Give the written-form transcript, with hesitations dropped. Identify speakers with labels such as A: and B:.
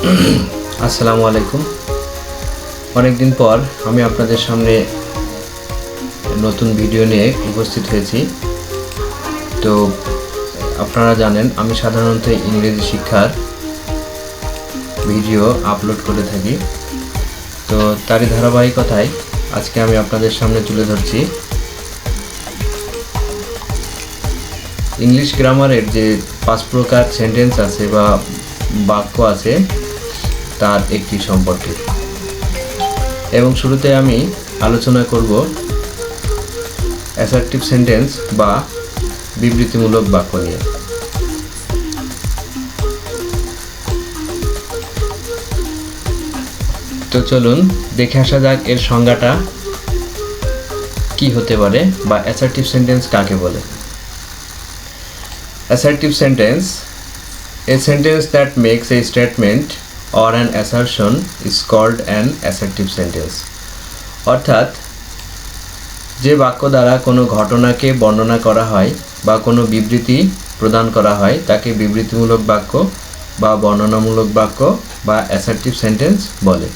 A: আসসালামু আলাইকুম। অনেকদিন পর আমি আপনাদের সামনে নতুন ভিডিও নিয়ে উপস্থিত হয়েছি। তো আপনারা জানেন আমি সাধারণত ইংরেজি শিক্ষার ভিডিও আপলোড করে থাকি। তো তারই ধারাবাহিকতায় আজকে আমি আপনাদের সামনে তুলে ধরছি ইংলিশ গ্রামারের যে 5 প্রকার সেন্টেন্স আছে বা বাক্য আছে তার একটি সম্পর্কে। এবং শুরুতে আমি আলোচনা করব অ্যাসার্টিভ সেন্টেন্স বা বিবৃতিমূলক বাক্য নিয়ে। তো চলুন দেখে আসা যাক এর সংজ্ঞাটা কি হতে পারে বা অ্যাসার্টিভ সেন্টেন্স কাকে বলে। Assertive sentence: a sentence that makes a statement or an assertion is called an assertive sentence. অর্থাৎ যে বাক্য দ্বারা কোনো ঘটনাকে বর্ণনা করা হয় বা কোনো বিবৃতি প্রদান করা হয় তাকে বিবৃতিমূলক বাক্য বা বর্ণনামূলক বাক্য বা অ্যাসার্টিভ সেন্টেন্স বলে।